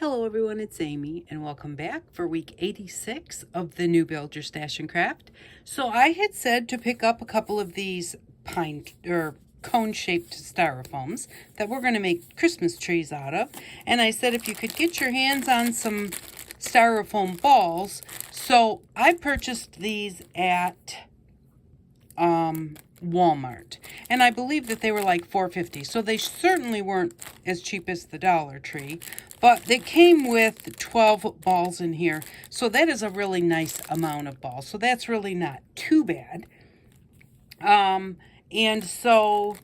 Hello everyone, it's Amy and welcome back for week 86 of the new Build Your Stash and Craft. So I had said to pick up a couple of these pine or cone-shaped styrofoams that we're going to make Christmas trees out of. And I said if you could get your hands on some styrofoam balls. So I purchased these at Walmart, and I believe that they were like $4.50, so they certainly weren't as cheap as the Dollar Tree, but they came with 12 balls in here, so that is a really nice amount of balls, so that's really not too bad. And so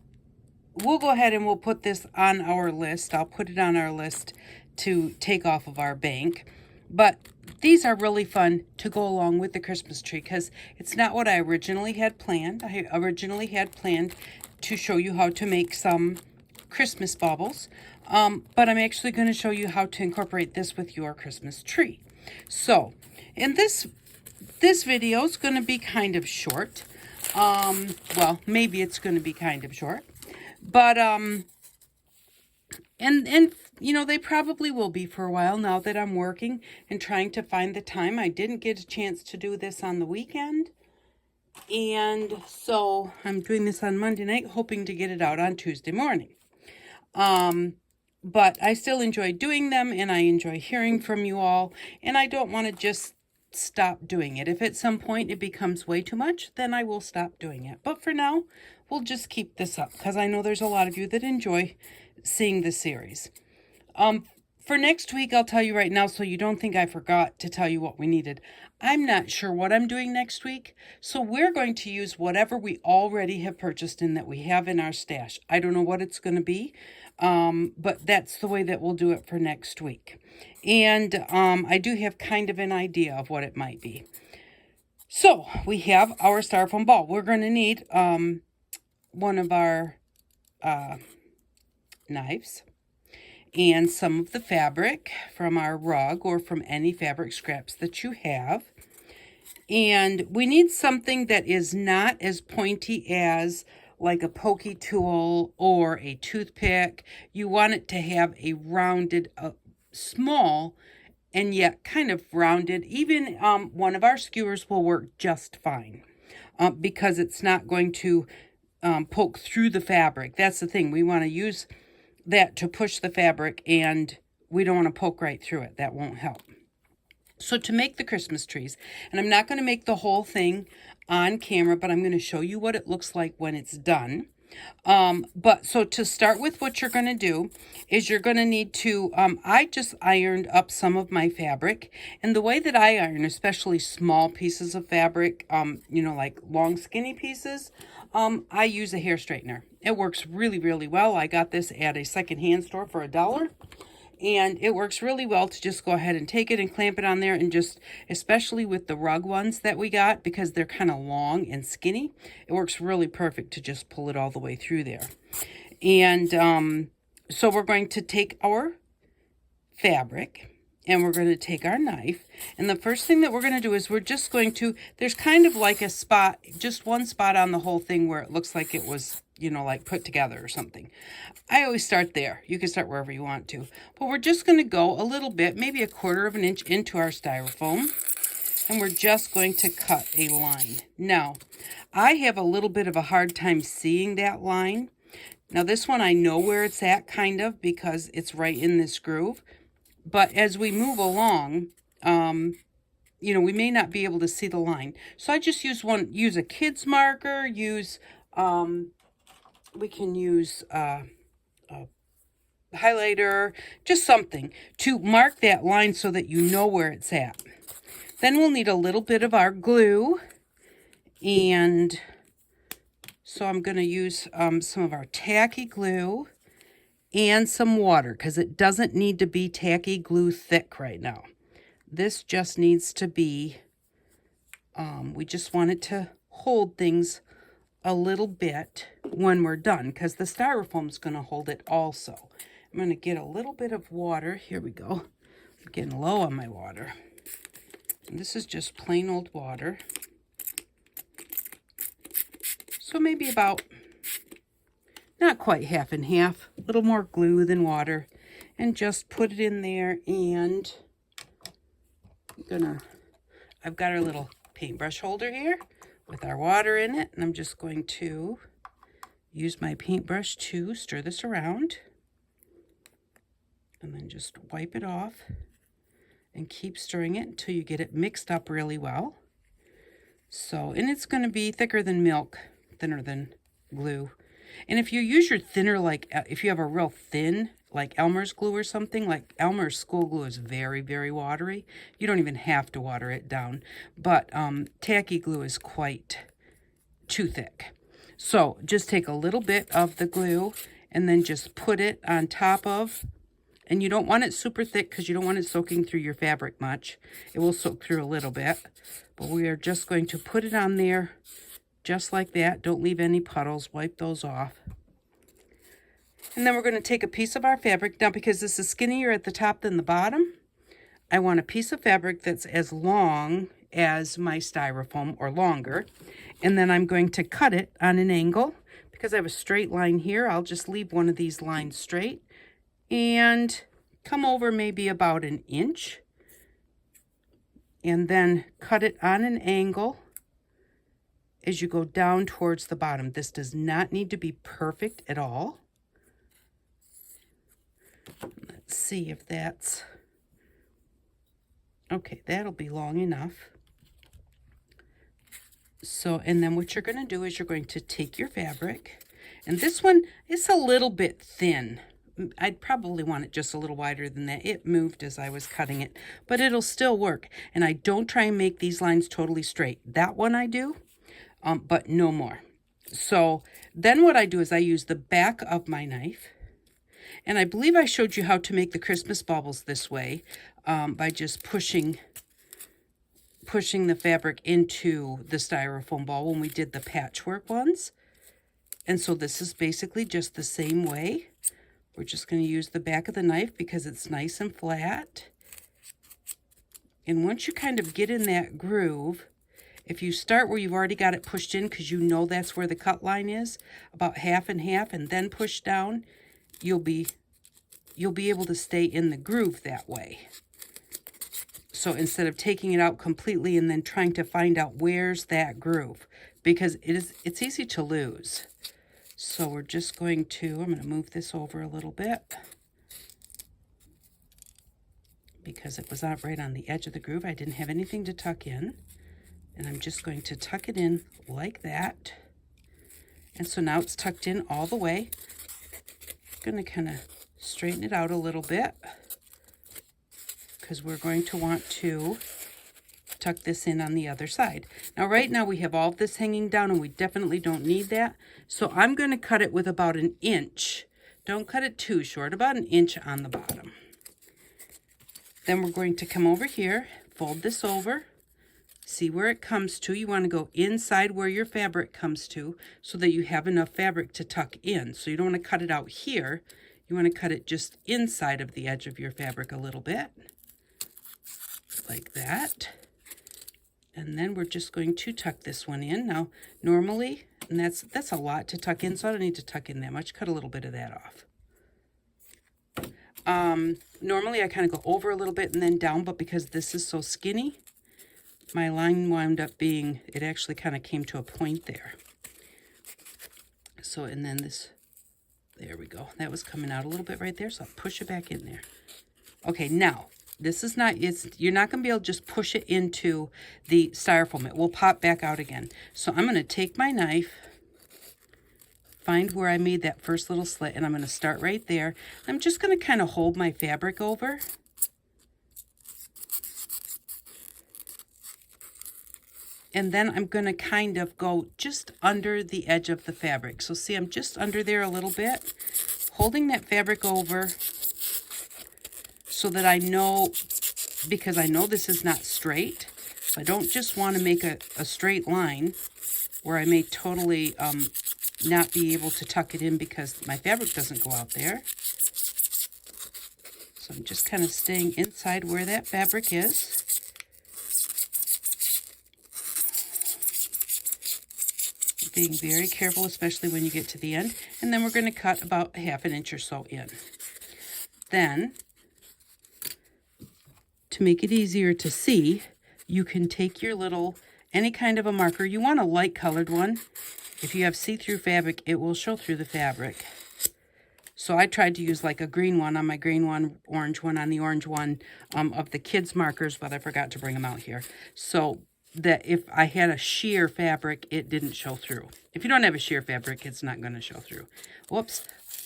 we'll go ahead and we'll put this on our list. I'll put it on our list to take off of our bank. But these are really fun to go along with the Christmas tree because it's not what I originally had planned. I originally had planned to show you how to make some Christmas baubles. But I'm actually going to show you how to incorporate this with your Christmas tree. So, in this video is going to be kind of short. Well, maybe it's going to be kind of short. But, and you know, they probably will be for a while now that I'm working and trying to find the time. I didn't get a chance to do this on the weekend. And so I'm doing this on Monday night, hoping to get it out on Tuesday morning. But I still enjoy doing them and I enjoy hearing from you all. And I don't want to just stop doing it. If at some point it becomes way too much, then I will stop doing it. But for now, we'll just keep this up because I know there's a lot of you that enjoy seeing the series. For next week, I'll tell you right now so you don't think I forgot to tell you what we needed. I'm not sure what I'm doing next week, so we're going to use whatever we already have purchased and that we have in our stash. I don't know what it's going to be, but that's the way that we'll do it for next week. And I do have kind of an idea of what it might be. So we have our styrofoam ball. We're going to need one of our knives and some of the fabric from our rug or from any fabric scraps that you have. And we need something that is not as pointy as like a pokey tool or a toothpick. You want it to have a rounded, small, and yet kind of rounded. Even one of our skewers will work just fine because it's not going to poke through the fabric. That's the thing. We want to use that to push the fabric, and we don't want to poke right through it. That won't help. So to make the Christmas trees, and I'm not going to make the whole thing on camera, but I'm going to show you what it looks like when it's done. But so to start with, what you're going to do is you're going to need to, I just ironed up some of my fabric, and the way that I iron, especially small pieces of fabric, you know, like long skinny pieces, I use a hair straightener. It works really, really well. I got this at a secondhand store for $1. And it works really well to just go ahead and take it and clamp it on there and just, especially with the rug ones that we got, because they're kind of long and skinny, it works really perfect to just pull it all the way through there. And so we're going to take our fabric and we're going to take our knife. And the first thing that we're going to do is we're just going to, there's kind of like a spot, just one spot on the whole thing where it looks like it was, you know, like put together or something. I always start there. You can start wherever you want to. But we're just going to go a little bit, maybe 1/4 of an inch into our styrofoam. And we're just going to cut a line. Now, I have a little bit of a hard time seeing that line. Now, this one I know where it's at, kind of, because it's right in this groove. But as we move along, you know, we may not be able to see the line. So I just use a kid's marker, we can use a highlighter, just something to mark that line so that you know where it's at. Then we'll need a little bit of our glue. And so I'm going to use some of our tacky glue and some water because it doesn't need to be tacky glue thick right now. This just needs to be, we just want it to hold things a little bit when we're done because the styrofoam's going to hold it also. I'm going to get a little bit of water. Here we go. I'm getting low on my water. And this is just plain old water. So maybe about, not quite half and half, a little more glue than water. and just put it in there. And I've got our little paintbrush holder here with our water in it, and I'm just going to use my paintbrush to stir this around, and then just wipe it off and keep stirring it until you get it mixed up really well. So, and it's going to be thicker than milk, thinner than glue. And if you use your thinner, like if you have a real thin, like Elmer's glue or something, like Elmer's school glue is very, very watery. You don't even have to water it down. But tacky glue is quite too thick. So just take a little bit of the glue and then just put it on top of, and you don't want it super thick because you don't want it soaking through your fabric much. It will soak through a little bit. But we are just going to put it on there just like that. Don't leave any puddles. Wipe those off. And then we're going to take a piece of our fabric. Now, because this is skinnier at the top than the bottom, I want a piece of fabric that's as long as my styrofoam or longer. And then I'm going to cut it on an angle. Because I have a straight line here, I'll just leave one of these lines straight and come over maybe about an inch. And then cut it on an angle as you go down towards the bottom. This does not need to be perfect at all. Let's see if that's okay. That'll be long enough. So, and then what you're going to do is you're going to take your fabric, and this one is a little bit thin. I'd probably want it just a little wider than that. It moved as I was cutting it, but it'll still work. And I don't try and make these lines totally straight. That one I do, but no more. So then what I do is I use the back of my knife, and I believe I showed you how to make the Christmas baubles this way, by just pushing the fabric into the styrofoam ball when we did the patchwork ones. And so this is basically just the same way. We're just going to use the back of the knife because it's nice and flat. And once you kind of get in that groove, if you start where you've already got it pushed in because you know that's where the cut line is, about half and half, and then push down, you'll be able to stay in the groove that way. So instead of taking it out completely and then trying to find out where's that groove, because it's easy to lose. So we're just going to, I'm going to move this over a little bit because it was out right on the edge of the groove. I didn't have anything to tuck in, and I'm just going to tuck it in like that. And so now it's tucked in all the way. I'm going to kind of straighten it out a little bit because we're going to want to tuck this in on the other side. Now, right now we have all of this hanging down, and we definitely don't need that. So I'm going to cut it with about an inch. Don't cut it too short, about an inch on the bottom. Then we're going to come over here, fold this over, see where it comes to. You want to go inside where your fabric comes to so that you have enough fabric to tuck in. So you don't want to cut it out here. You want to cut it just inside of the edge of your fabric a little bit, like that. And then we're just going to tuck this one in. Now, normally, and that's a lot to tuck in, so I don't need to tuck in that much. Cut a little bit of that off. Normally, I kind of go over a little bit and then down, but because this is so skinny, my line wound up being, it actually kind of came to a point there. So, and then this, there we go. That was coming out a little bit right there, so I'll push it back in there. Okay, now, this is not, you're not going to be able to just push it into the styrofoam. It will pop back out again. So I'm going to take my knife, find where I made that first little slit, and I'm going to start right there. I'm just going to kind of hold my fabric over. And then I'm going to kind of go just under the edge of the fabric. So see, I'm just under there a little bit, holding that fabric over, so that I know, because I know this is not straight, so I don't just want to make a straight line where I may totally not be able to tuck it in because my fabric doesn't go out there. So I'm just kind of staying inside where that fabric is. Being very careful, especially when you get to the end. And then we're going to cut about 1/2 inch or so in. Then, to make it easier to see, you can take your little, any kind of a marker. You want a light colored one. If you have see-through fabric, it will show through the fabric. So I tried to use like a green one on my green one, orange one on the orange one of the kids' markers, but I forgot to bring them out here. So that if I had a sheer fabric, it didn't show through. If you don't have a sheer fabric, it's not going to show through. Whoops,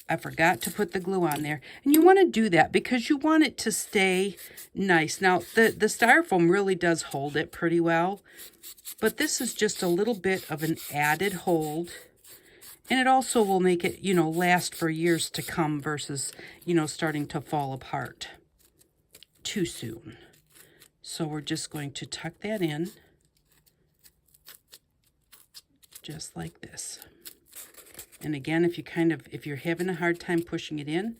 I forgot to put the glue on there. And you want to do that because you want it to stay nice. Now, the styrofoam really does hold it pretty well, but this is just a little bit of an added hold. And it also will make it, you know, last for years to come versus, you know, starting to fall apart too soon. So we're just going to tuck that in just like this. And again, if you're having a hard time pushing it in,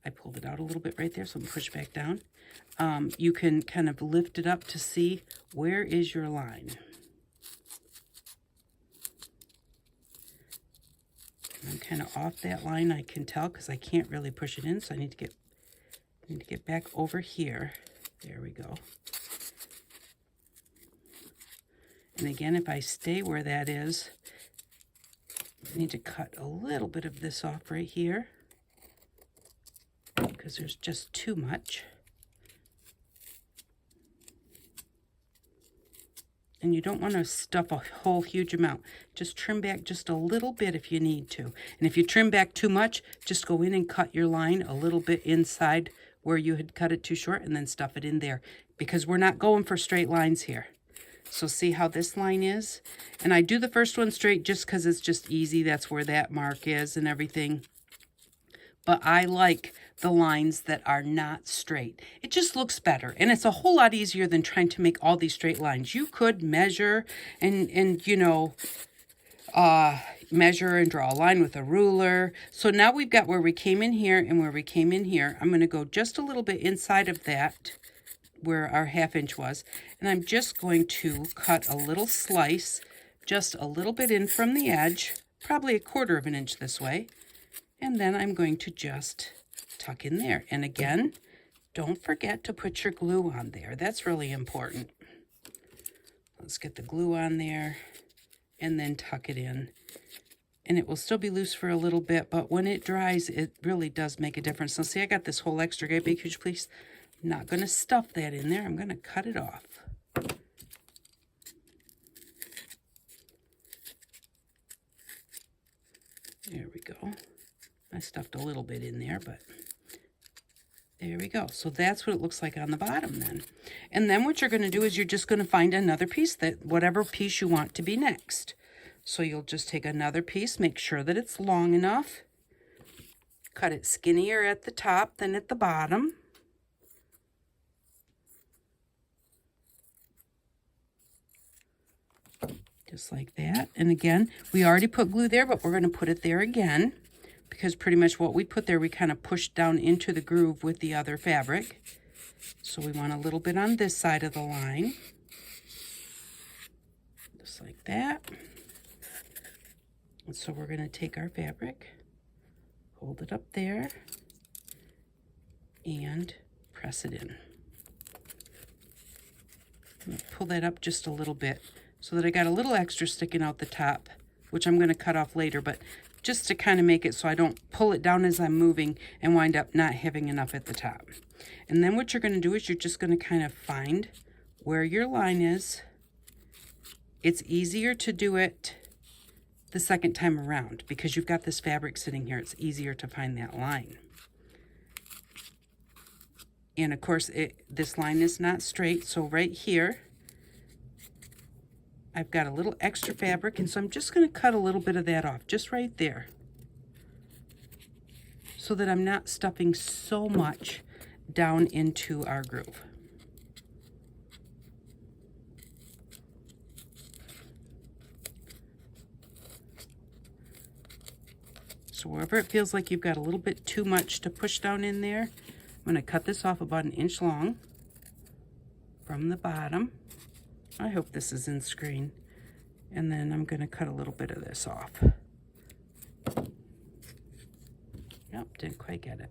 I pulled it out a little bit right there, so I'm going to push back down. You can kind of lift it up to see where is your line. I'm kind of off that line, I can tell, because I can't really push it in, so I need to get back over here. There we go. And again, if I stay where that is, I need to cut a little bit of this off right here because there's just too much. And you don't want to stuff a whole huge amount. Just trim back just a little bit if you need to. And if you trim back too much, just go in and cut your line a little bit inside where you had cut it too short and then stuff it in there. Because we're not going for straight lines here. So see how this line is? And I do the first one straight just because it's just easy. That's where that mark is and everything. But I like the lines that are not straight. It just looks better. And it's a whole lot easier than trying to make all these straight lines. You could measure and you know, measure and draw a line with a ruler. So now we've got where we came in here and where we came in here. I'm going to go just a little bit inside of that where our 1/2 inch was. And I'm just going to cut a little slice, just a little bit in from the edge, probably 1/4 inch this way. And then I'm going to just tuck in there. And again, don't forget to put your glue on there. That's really important. Let's get the glue on there and then tuck it in. And it will still be loose for a little bit, but when it dries, it really does make a difference. Now see, I got this whole extra great big huge piece. I'm not going to stuff that in there. I'm going to cut it off. There we go. I stuffed a little bit in there, but there we go. So that's what it looks like on the bottom then. And then what you're going to do is you're just going to find another piece, that whatever piece you want to be next. So you'll just take another piece, make sure that it's long enough. Cut it skinnier at the top than at the bottom. Just like that. And again, we already put glue there, but we're going to put it there again. Because pretty much what we put there, we kind of pushed down into the groove with the other fabric. So we want a little bit on this side of the line. Just like that. And so we're going to take our fabric, hold it up there, and press it in. I'm going to pull that up just a little bit so that I got a little extra sticking out the top, which I'm going to cut off later, but just to kind of make it so I don't pull it down as I'm moving and wind up not having enough at the top. And then what you're going to do is you're just going to kind of find where your line is. It's easier to do it the second time around because you've got this fabric sitting here. It's easier to find that line. And of course, this line is not straight, so right here, I've got a little extra fabric, and so I'm just going to cut a little bit of that off, just right there, so that I'm not stuffing so much down into our groove. So wherever it feels like you've got a little bit too much to push down in there, I'm going to cut this off about 1 inch long from the bottom. I hope this is in screen. And then I'm going to cut a little bit of this off. Nope, didn't quite get it.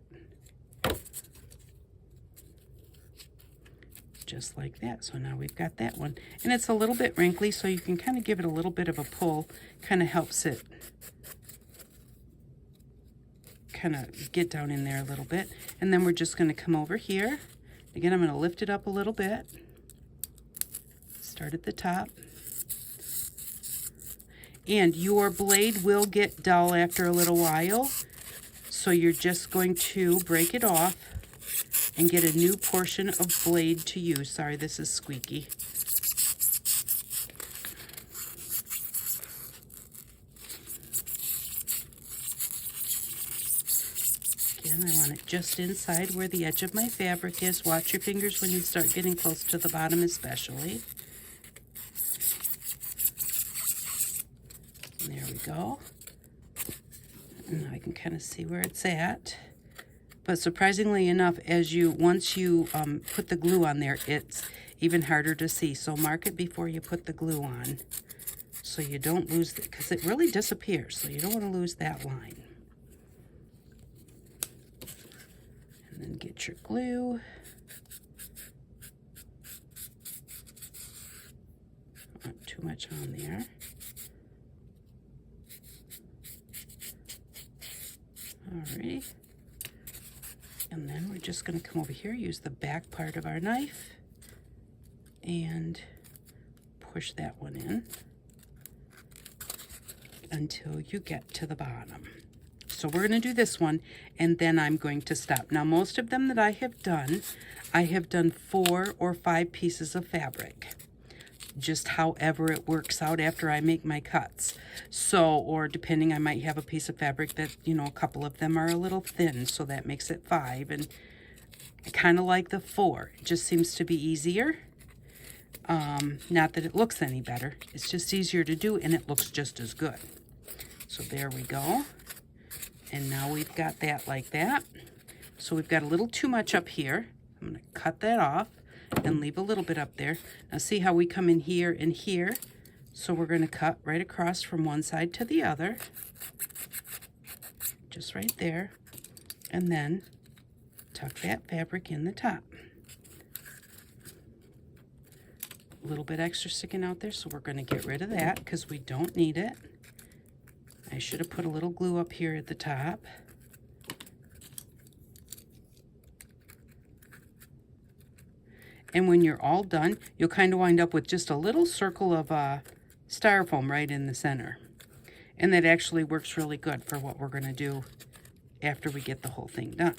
just like that. So now we've got that one. And it's a little bit wrinkly, so you can kind of give it a little bit of a pull. Kind of helps it kind of get down in there a little bit. And then we're just going to come over here. Again, I'm going to lift it up a little bit. Start at the top. And your blade will get dull after a little while. So you're just going to break it off and get a new portion of blade to use. Sorry, this is squeaky. Again, I want it just inside where the edge of my fabric is. Watch your fingers when you start getting close to the bottom especially. And there we go. And now I can kind of see where it's at. But surprisingly enough, once you put the glue on there, it's even harder to see. So mark it before you put the glue on, so you don't lose it, because it really disappears. So you don't want to lose that line. And then get your glue. Not too much on there. Alrighty. And then we're just going to come over here, use the back part of our knife, and push that one in until you get to the bottom. So we're going to do this one, and then I'm going to stop. Now, most of them that I have done 4 or 5 pieces of fabric. Just however it works out after I make my cuts. So, or depending, I might have a piece of fabric that, a couple of them are a little thin, so that makes it 5. And I kind of like the 4. It just seems to be easier. Not that it looks any better. It's just easier to do, and it looks just as good. So there we go. And now we've got that like that. So we've got a little too much up here. I'm going to cut that off and leave a little bit up there. Now see how we come in here and here? So we're going to cut right across from one side to the other. Just right there. And then tuck that fabric in the top. A little bit extra sticking out there, so we're going to get rid of that because we don't need it. I should have put a little glue up here at the top. And when you're all done, you'll kind of wind up with just a little circle of styrofoam right in the center. And that actually works really good for what we're going to do after we get the whole thing done.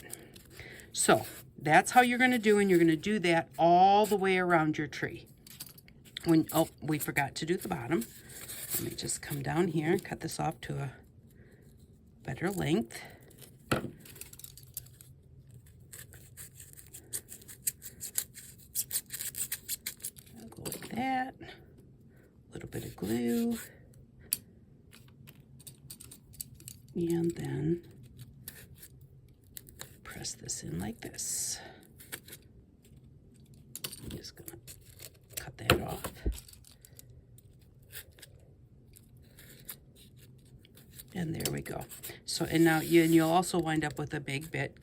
So that's how you're going to do, and you're going to do that all the way around your tree. We forgot to do the bottom. Let me just come down here and cut this off to a better length. That, a little bit of glue, and then press this in like this. I'm just going to cut that off. And there we go. So, and now you'll also wind up with a big bit,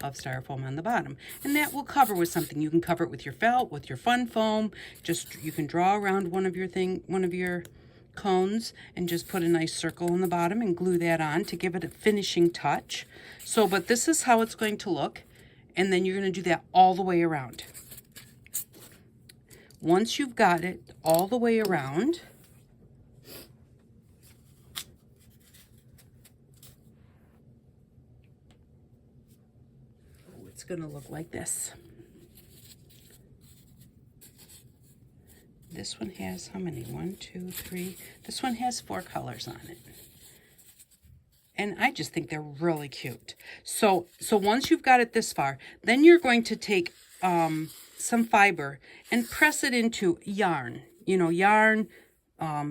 of styrofoam on the bottom, and that will cover with something. You can cover it with your felt, with your fun foam. You can draw around one of your cones and just put a nice circle in the bottom and glue that on to give it a finishing touch. So, but this is how it's going to look, and then you're going to do that all the way around. Once you've got it all the way around, it's going to look like this. This one has how many? 1, 2, 3. This one has 4 colors on it. And I just think they're really cute. So once you've got it this far, then you're going to take some fiber and press it into yarn.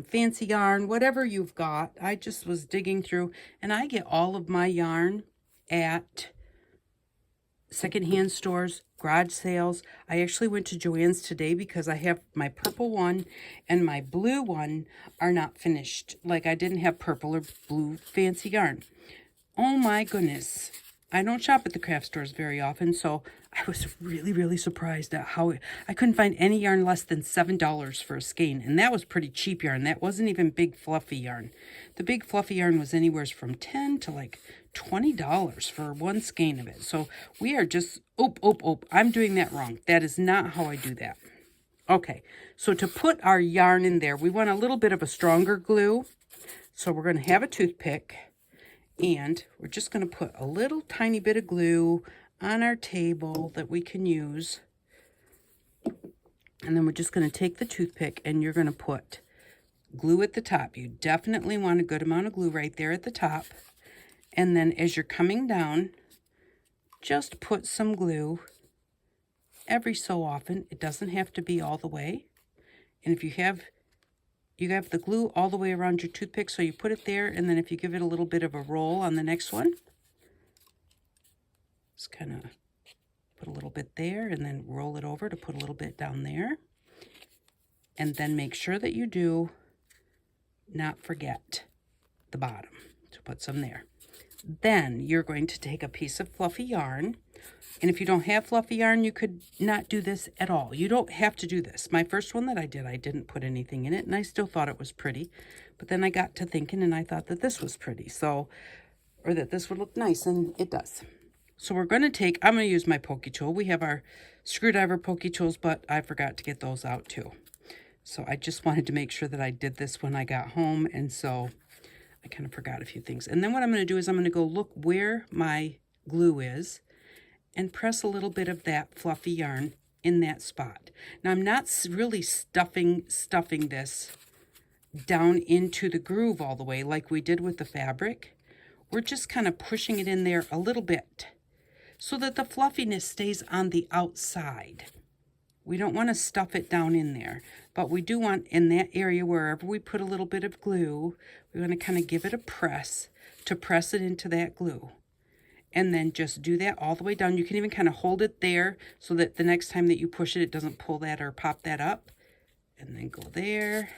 Fancy yarn, whatever you've got. I just was digging through, and I get all of my yarn at secondhand stores, garage sales. I actually went to Joann's today because I have my purple one and my blue one are not finished. Like, I didn't have purple or blue fancy yarn. Oh my goodness. I don't shop at the craft stores very often, so I was really, really surprised at how I couldn't find any yarn less than $7 for a skein, and that was pretty cheap yarn. That wasn't even big fluffy yarn. The big fluffy yarn was anywhere from $10 to like $20 for one skein of it. So we are just, I'm doing that wrong. That is not how I do that. Okay, so to put our yarn in there, we want a little bit of a stronger glue. So we're going to have a toothpick. And we're just going to put a little tiny bit of glue on our table that we can use. And then we're just going to take the toothpick and you're going to put glue at the top. You definitely want a good amount of glue right there at the top. And then as you're coming down, just put some glue every so often. It doesn't have to be all the way. And if you have the glue all the way around your toothpick, so you put it there, and then if you give it a little bit of a roll on the next one, just kind of put a little bit there, and then roll it over to put a little bit down there. And then make sure that you do not forget the bottom to put some there. Then you're going to take a piece of fluffy yarn. And if you don't have fluffy yarn, you could not do this at all. You don't have to do this. My first one that I did, I didn't put anything in it, and I still thought it was pretty. But then I got to thinking, and I thought that this was pretty, or that this would look nice, and it does. So we're going to I'm going to use my pokey tool. We have our screwdriver pokey tools, but I forgot to get those out too. So I just wanted to make sure that I did this when I got home, and so I kind of forgot a few things. And then what I'm going to do is I'm going to go look where my glue is, and press a little bit of that fluffy yarn in that spot. Now I'm not really stuffing this down into the groove all the way like we did with the fabric. We're just kind of pushing it in there a little bit so that the fluffiness stays on the outside. We don't want to stuff it down in there, but we do want in that area wherever we put a little bit of glue, we want to kind of give it a press to press it into that glue. And then just do that all the way down. You can even kind of hold it there so that the next time that you push it, it doesn't pull that or pop that up. And then go there.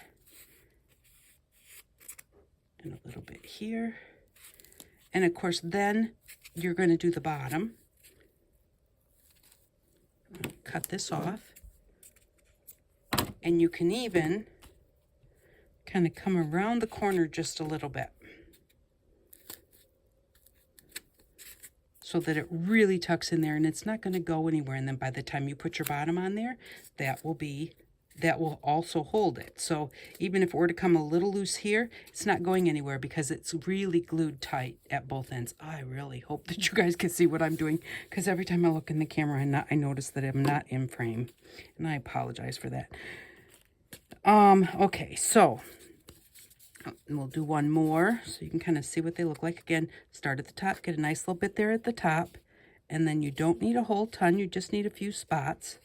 And a little bit here. And of course, then you're going to do the bottom. Cut this off. And you can even kind of come around the corner just a little bit, so that it really tucks in there and it's not going to go anywhere. And then by the time you put your bottom on there, that will also hold it. So even if it were to come a little loose here, it's not going anywhere because it's really glued tight at both ends. I really hope that you guys can see what I'm doing, because every time I look in the camera, I notice that I'm not in frame, and I apologize for that. Okay, so we'll do one more so you can kind of see what they look like. Again, start at the top, get a nice little bit there at the top, and then you don't need a whole ton, you just need a few spots.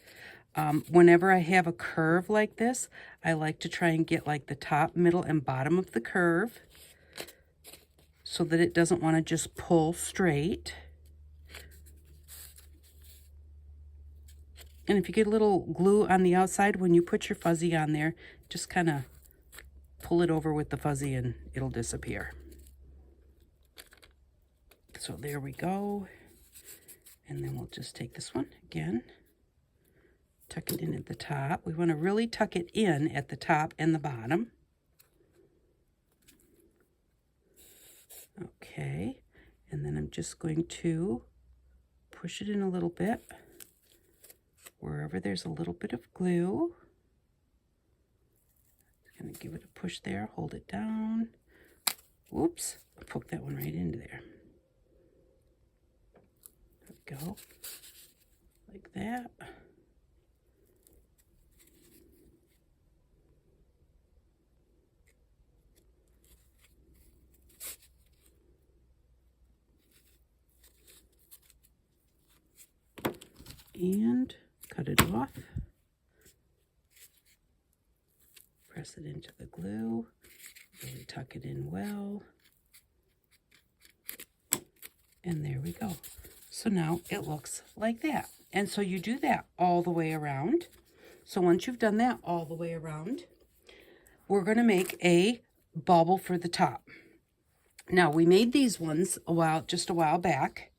Whenever I have a curve like this, I like to try and get like the top, middle, and bottom of the curve so that it doesn't want to just pull straight. And if you get a little glue on the outside, when you put your fuzzy on there, just kind of pull it over with the fuzzy and it'll disappear. So there we go. And then we'll just take this one again, tuck it in at the top. We want to really tuck it in at the top and the bottom. Okay, and then I'm just going to push it in a little bit wherever there's a little bit of glue. Just going to give it a push there, hold it down. Whoops, I'll poke that one right into there. There we go, like that. And cut it off. Press it into the glue. Really tuck it in well. And there we go. So now it looks like that. And so you do that all the way around. So once you've done that all the way around, we're going to make a bauble for the top. Now we made these ones just a while back.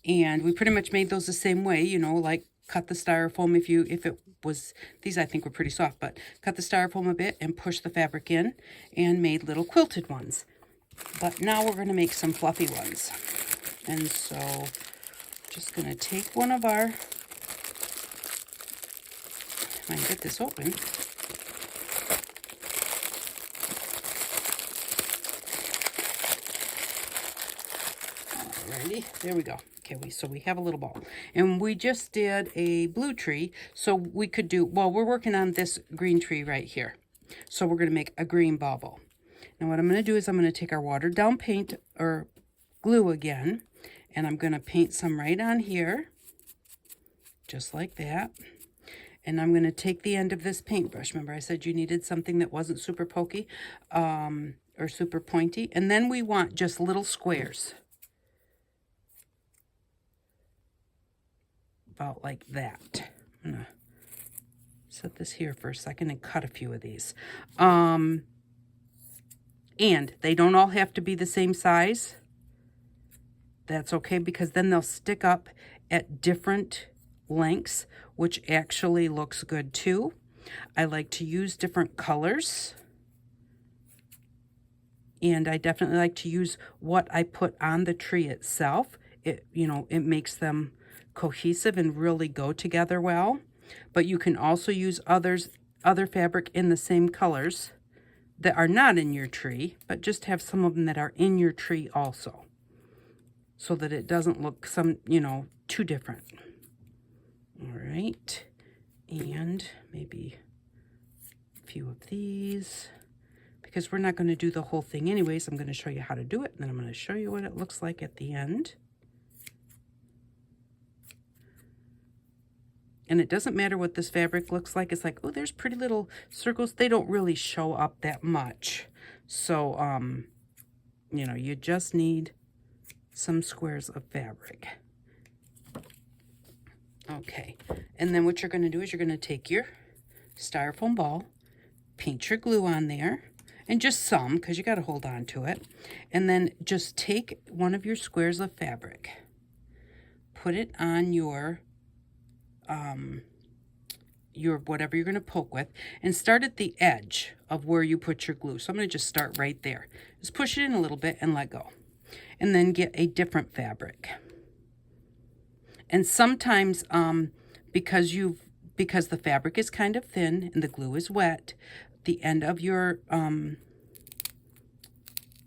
And we pretty much made those the same way, you know, like cut the styrofoam if it was, these I think were pretty soft, but cut the styrofoam a bit and push the fabric in and made little quilted ones. But now we're going to make some fluffy ones. And so just going to take one of our, if I can get this open. Alrighty, there we go. Okay, so we have a little ball. And we just did a blue tree, so we could do, well, we're working on this green tree right here. So we're going to make a green bauble. Now what I'm going to do is I'm going to take our watered down paint or glue again, and I'm going to paint some right on here, just like that. And I'm going to take the end of this paintbrush. Remember I said you needed something that wasn't super pokey or super pointy. And then we want just little squares. About like that. I'm going to set this here for a second and cut a few of these. And they don't all have to be the same size. That's okay, because then they'll stick up at different lengths, which actually looks good too. I like to use different colors. And I definitely like to use what I put on the tree itself. It, you know, it makes them cohesive and really go together well. But you can also use other fabric in the same colors that are not in your tree, but just have some of them that are in your tree also, so that it doesn't look too different. All right, and maybe a few of these, because we're not going to do the whole thing anyways. I'm going to show you how to do it, and then I'm going to show you what it looks like at the end. And it doesn't matter what this fabric looks like. It's like, oh, there's pretty little circles. They don't really show up that much. So, you know, you just need some squares of fabric. Okay, and then what you're going to do is you're going to take your styrofoam ball, paint your glue on there, and just some, because you got to hold on to it. And then just take one of your squares of fabric, put it on your whatever you're going to poke with, and start at the edge of where you put your glue. So I'm going to just start right there. Just push it in a little bit and let go. And then get a different fabric. And sometimes because the fabric is kind of thin and the glue is wet, the end of your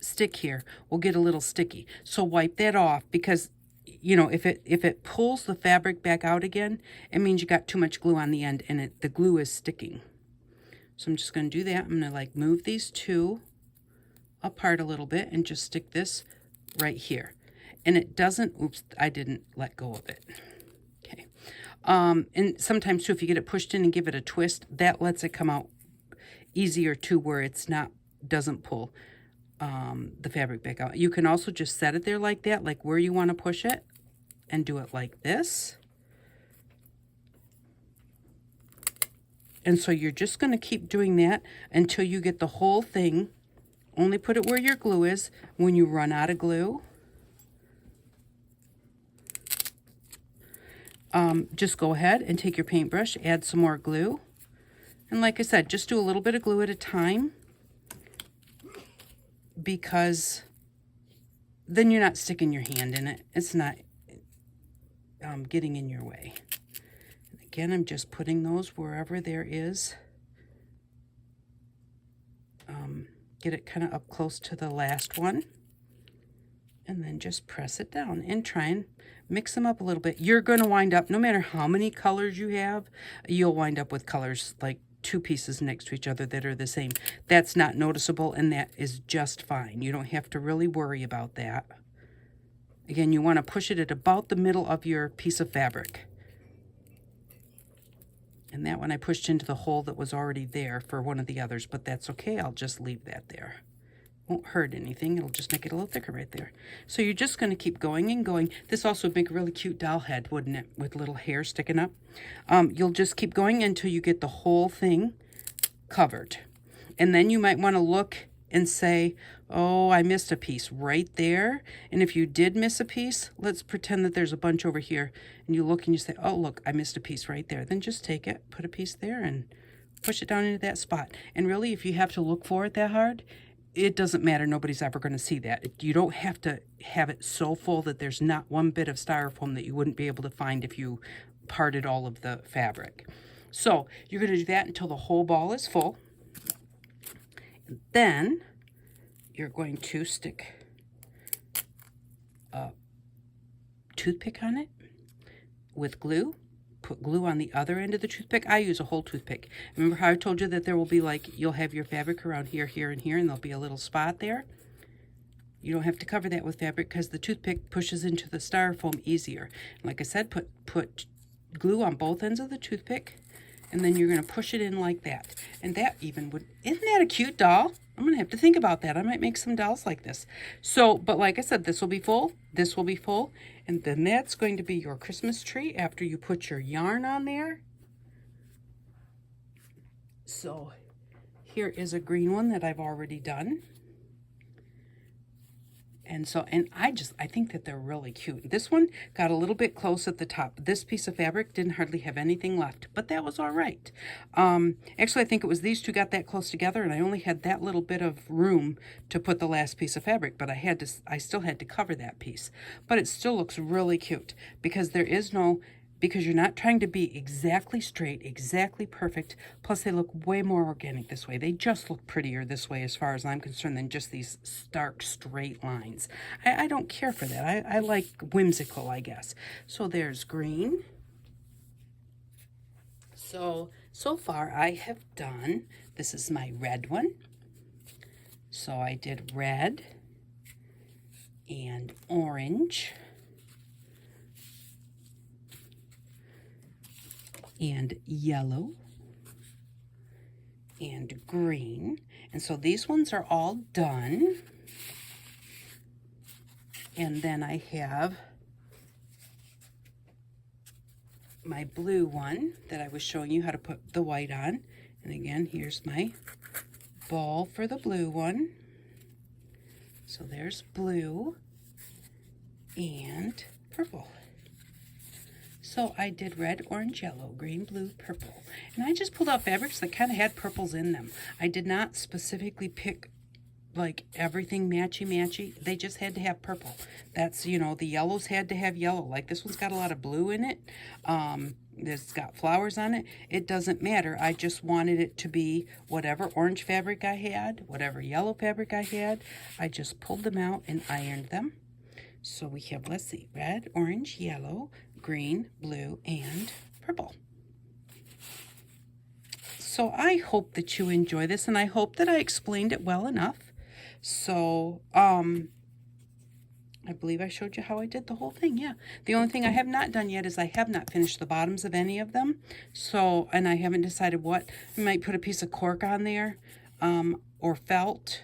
stick here will get a little sticky. So wipe that off, because you know, if it pulls the fabric back out again, it means you got too much glue on the end and the glue is sticking. So I'm just going to do that. I'm going to like move these two apart a little bit and just stick this right here. And it doesn't, oops, I didn't let go of it. Okay. And sometimes too, if you get it pushed in and give it a twist, that lets it come out easier too, where it's not, doesn't pull the fabric back out. You can also just set it there like that, like where you want to push it, and do it like this. And so you're just going to keep doing that until you get the whole thing. Only put it where your glue is. When you run out of glue, just go ahead and take your paintbrush, add some more glue. And like I said, just do a little bit of glue at a time, because then you're not sticking your hand in it. It's not getting in your way. And again, I'm just putting those wherever there is. Get it kind of up close to the last one. And then just press it down and try and mix them up a little bit. You're going to wind up, no matter how many colors you have, you'll wind up with colors like two pieces next to each other that are the same. That's not noticeable, and that is just fine. You don't have to really worry about that. Again, you want to push it at about the middle of your piece of fabric. And that one I pushed into the hole that was already there for one of the others, but that's okay. I'll just leave that there. Won't hurt anything. It'll just make it a little thicker right there. So you're just going to keep going and going. This also would make a really cute doll head, wouldn't it? With little hair sticking up. You'll just keep going until you get the whole thing covered. And then you might want to look and say, Oh, I missed a piece right there. And if you did miss a piece, let's pretend that there's a bunch over here. And you look and you say, oh, look, I missed a piece right there. Then just take it, put a piece there, and push it down into that spot. And really, if you have to look for it that hard, it doesn't matter. Nobody's ever going to see that. You don't have to have it so full that there's not one bit of styrofoam that you wouldn't be able to find if you parted all of the fabric. So you're going to do that until the whole ball is full. Then you're going to stick a toothpick on it with glue. Put glue on the other end of the toothpick. I use a whole toothpick. Remember how I told you that there will be like, you'll have your fabric around here, here, and here, and there'll be a little spot there? You don't have to cover that with fabric because the toothpick pushes into the styrofoam easier. Like I said, put glue on both ends of the toothpick, and then you're going to push it in like that. And that even would, isn't that a cute doll? I'm going to have to think about that. I might make some dolls like this. So, but like I said, this will be full, this will be full, and then that's going to be your Christmas tree after you put your yarn on there. So here is a green one that I've already done. And so, and I think that they're really cute. This one got a little bit close at the top. This piece of fabric didn't hardly have anything left, but that was all right. Actually, I think it was these two got that close together, and I only had that little bit of room to put the last piece of fabric, but I still had to cover that piece. But it still looks really cute because because you're not trying to be exactly straight, exactly perfect. Plus, they look way more organic this way. They just look prettier this way as far as I'm concerned than just these stark, straight lines. I don't care for that. I like whimsical, I guess. So there's green. So far I have done, this is my red one. So I did red and orange. And yellow and green. And so these ones are all done. And then I have my blue one that I was showing you how to put the white on. And again, here's my ball for the blue one. So there's blue and purple. So I did red, orange, yellow, green, blue, purple. And I just pulled out fabrics that kind of had purples in them. I did not specifically pick like everything matchy-matchy. They just had to have purple. That's, you know, the yellows had to have yellow. Like this one's got a lot of blue in it. It's got flowers on it. It doesn't matter. I just wanted it to be whatever orange fabric I had, whatever yellow fabric I had. I just pulled them out and ironed them. So we have, let's see, red, orange, yellow, green, blue, and purple. So I hope that you enjoy this, and I hope that I explained it well enough. So, I believe I showed you how I did the whole thing, yeah. The only thing I have not done yet is I have not finished the bottoms of any of them. So, and I haven't decided what. I might put a piece of cork on there, or felt,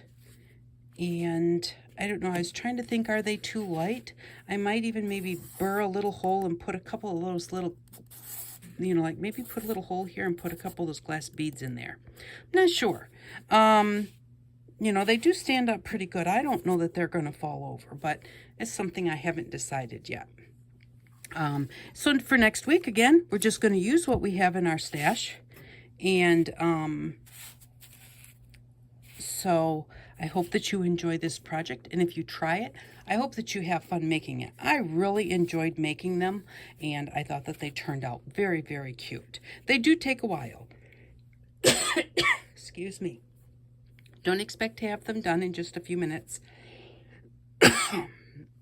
and I don't know, I was trying to think, are they too light? I might even maybe burr a little hole and put a couple of those little, you know, like maybe put a little hole here and put a couple of those glass beads in there. I'm not sure. You know, they do stand up pretty good. I don't know that they're going to fall over, but it's something I haven't decided yet. So for next week, again, we're just going to use what we have in our stash. And so I hope that you enjoy this project, and if you try it, I hope that you have fun making it. I really enjoyed making them, and I thought that they turned out very, very cute. They do take a while. Excuse me. Don't expect to have them done in just a few minutes.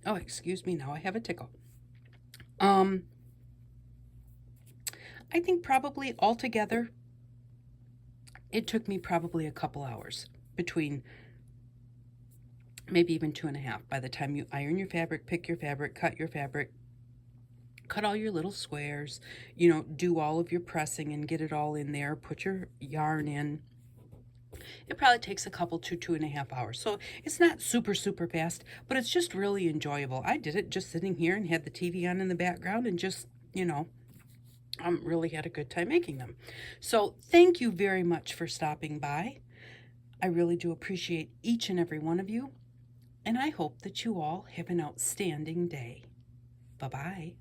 Oh, excuse me, now I have a tickle. I think probably altogether, it took me probably a couple hours, between maybe even 2.5 by the time you iron your fabric, pick your fabric, cut all your little squares, you know, do all of your pressing and get it all in there, put your yarn in. It probably takes a couple to 2.5 hours. So it's not super, super fast, but it's just really enjoyable. I did it just sitting here and had the TV on in the background and just, you know, really had a good time making them. So thank you very much for stopping by. I really do appreciate each and every one of you, and I hope that you all have an outstanding day. Bye-bye.